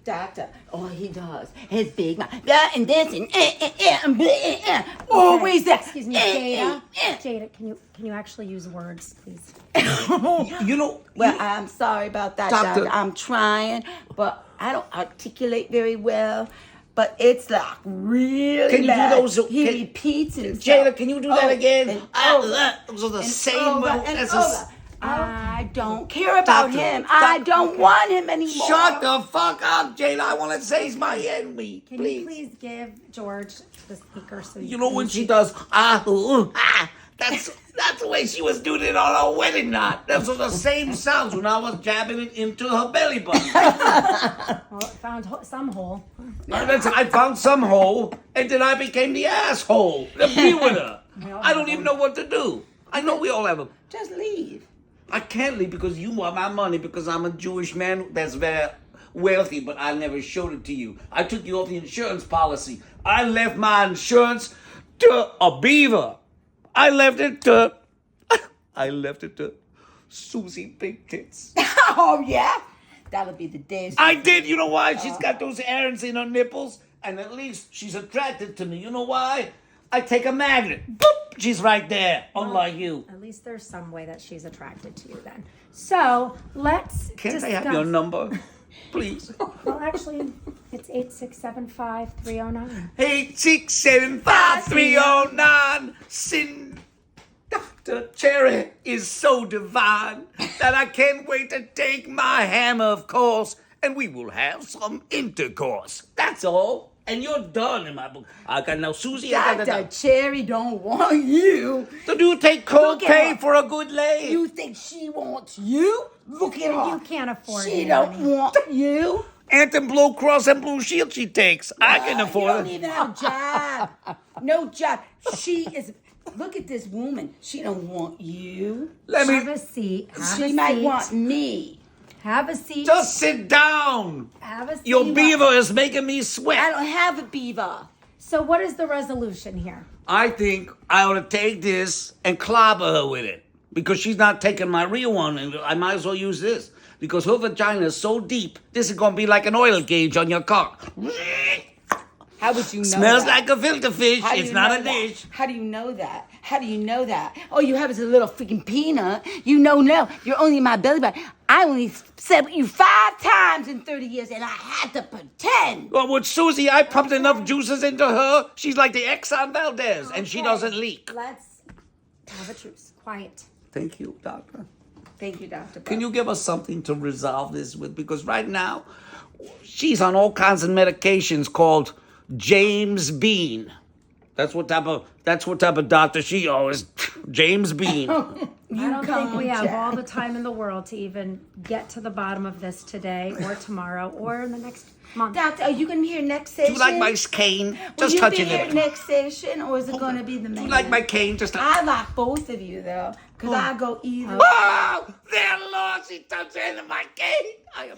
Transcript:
Doctor, all he does is big mouth, that and this and always that. Excuse me, Jada. Jada, can you actually use words, please? You know. Well, I'm sorry about that, Doctor. Doctor. I'm trying, but I don't articulate very well. But it's like really Can you do bad. those- He can- repeats himself. Jada, can you do that again? Those are the same. I don't care about Doctor, him. I Doctor, don't want him anymore. Shut the fuck up, Jada. I want to say my enemy. Can you please give George the speaker so You know when she does that's the way she was doing it on her wedding night. Those are the same sounds when I was jabbing it into her belly button. Well, it found some hole. I found some hole, and then I became the asshole. The be with her. I don't even know what to do. I know we all have them. Just leave. I can't leave because you want my money because I'm a Jewish man that's very wealthy, but I never showed it to you. I took you off the insurance policy. I left my insurance to a beaver. I left it to Susie Big Tits. Oh, yeah? That'll be the day. I did. You know why? She's got those errands in her nipples, and at least she's attracted to me. You know why? I take a magnet. Boop! She's right there, unlike you. At least there's some way that she's attracted to you then. So let's Can't I have discuss- your number, please? Well, actually, it's 8675309. 8675309. Sin. Dr. Cherry is so divine that I can't wait to take my hammer, of course, and we will have some intercourse. That's all. And you're done in my book. I got now, Susie. Dr. Cherry don't want you. So do you take cold Look at pay her. for a good lay? You think she wants you? Look at her. You can't afford She it. don't want you. Anthem Blue Cross and Blue Shield she takes. I can You afford don't it. even have a job. No job. She is. Look at this woman. She don't want you. Let Have me a seat. Have She a might seat. want me. Have a seat. just sit down. Have a seat. Your beaver is making me I sweat. don't have a beaver. So what is the resolution here? I think I ought to take this and clobber her with it because she's not taking my real one, and I might as well use this because her vagina is so deep. This is gonna be like an oil gauge on your car. How would you know Smells that? like a filter fish. How do It's you not know a that? dish. How do you know that? How do you know that? All you have is a little freaking peanut. You know, no, you're only in my belly button. I only said you 5 times in 30 years, and I had to pretend. Well, with Susie, I pumped enough juices into her. She's like the Exxon Valdez, and she Okay. doesn't leak. Let's have a truce. Quiet. Thank you, doctor. Thank you, Dr. Can you give us something to resolve this with? Because right now, she's on all kinds of medications called James Bean. That's what type of doctor she is. James Bean. I don't think we have Jack. all the time in the world to even get to the bottom of this today or tomorrow or in the next month. Doctor, are you going to be here next Do session? you like my cane? Will Just you touch be it. here next session, or is it going to be the Do main? you like my cane? Just I like both of you, though, because I go either. Oh, there, Lord, she touched the end of my cane. I am